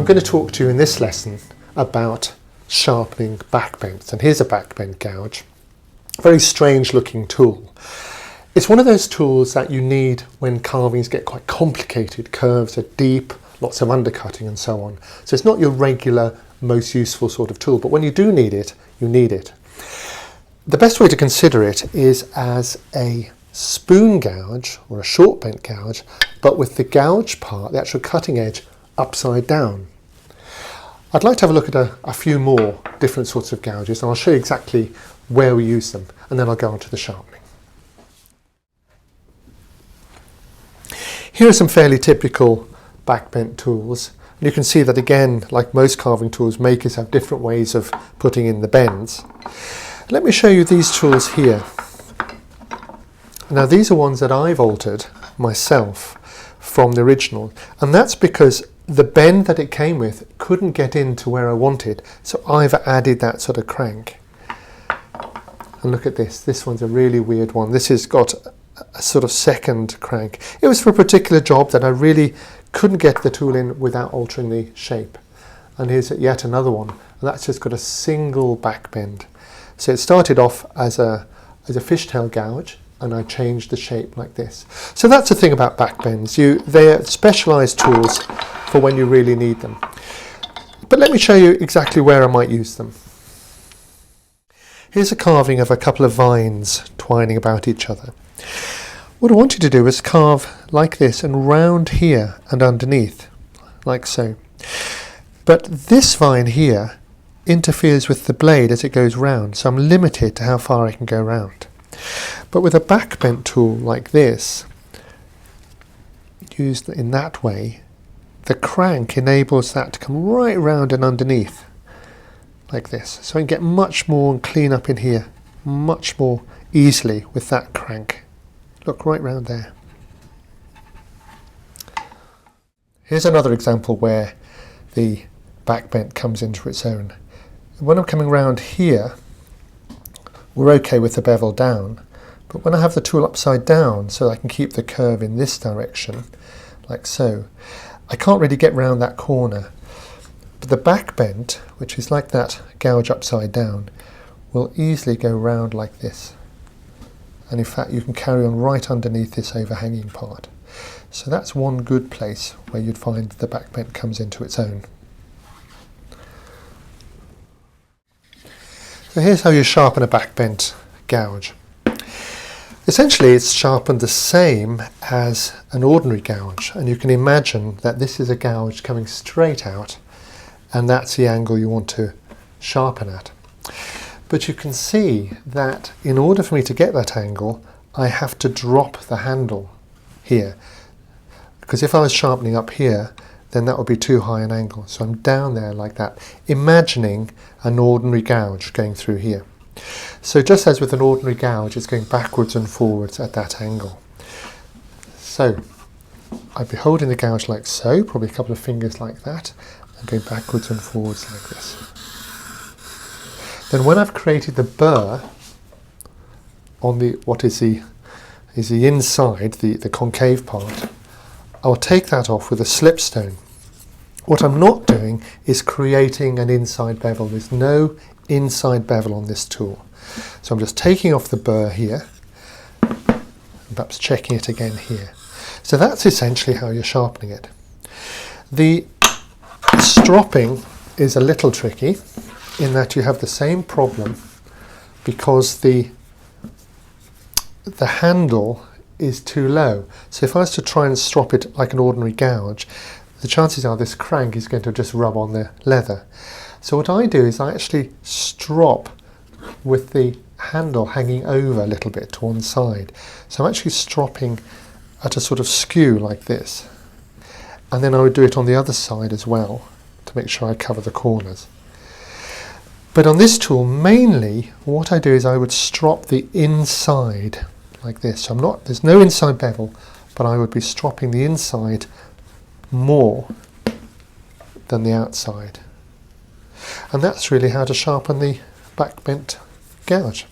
going to talk to you in this lesson about sharpening backbents, and here's a backbent gouge. Very strange looking tool. It's one of those tools that you need when carvings get quite complicated, curves are deep, lots of undercutting and so on. So it's not your regular, most useful sort of tool, but when you do need it, you need it. The best way to consider it is as a spoon gouge or a short bent gouge, but with the gouge part, the actual cutting edge, upside down. I'd like to have a look at a few more different sorts of gouges, and I'll show you exactly where we use them, and then I'll go on to the sharpening. Here are some fairly typical backbent tools. And you can see that again, like most carving tools, makers have different ways of putting in the bends. Let me show you these tools here. Now these are ones that I've altered myself from the original, and that's because the bend that it came with couldn't get into where I wanted, so I've added that sort of crank. And look at this one's a really weird one. This has got a sort of second crank. It was for a particular job that I really couldn't get the tool in without altering the shape. And here's yet another one, and that's just got a single back bend. So it started off as a fishtail gouge, and I changed the shape like this. So that's the thing about back bends. They're specialised tools for when you really need them. But let me show you exactly where I might use them. Here's a carving of a couple of vines twining about each other. What I want you to do is carve like this and round here and underneath, like so. But this vine here interferes with the blade as it goes round, so I'm limited to how far I can go round. But with a backbent tool like this, used in that way, the crank enables that to come right round and underneath, like this. So I can get much more and clean up in here, much more easily with that crank. Look, right round there. Here's another example where the backbent comes into its own. When I'm coming round here, we're okay with the bevel down, but when I have the tool upside down so I can keep the curve in this direction, like so, I can't really get round that corner. But the backbent, which is like that gouge upside down, will easily go round like this. And in fact you can carry on right underneath this overhanging part. So that's one good place where you'd find the backbent comes into its own. So here's how you sharpen a backbent gouge. Essentially it's sharpened the same as an ordinary gouge, and you can imagine that this is a gouge coming straight out, and that's the angle you want to sharpen at. But you can see that in order for me to get that angle, I have to drop the handle here, because if I was sharpening up here, then that would be too high an angle. So I'm down there like that, imagining an ordinary gouge going through here. So just as with an ordinary gouge, it's going backwards and forwards at that angle. So I'd be holding the gouge like so, probably a couple of fingers like that, and going backwards and forwards like this. Then when I've created the burr on the what is the inside, the concave part, I'll take that off with a slipstone. What I'm not doing is creating an inside bevel. There's no inside bevel on this tool. So I'm just taking off the burr here, and perhaps checking it again here. So that's essentially how you're sharpening it. The stropping is a little tricky in that you have the same problem because the handle is too low. So if I was to try and strop it like an ordinary gouge, the chances are this crank is going to just rub on the leather. So what I do is I actually strop with the handle hanging over a little bit to one side. So I'm actually stropping at a sort of skew like this. And then I would do it on the other side as well to make sure I cover the corners. But on this tool, mainly what I do is I would strop the inside like this. So there's no inside bevel, but I would be stropping the inside more than the outside. And that's really how to sharpen the backbent gouge.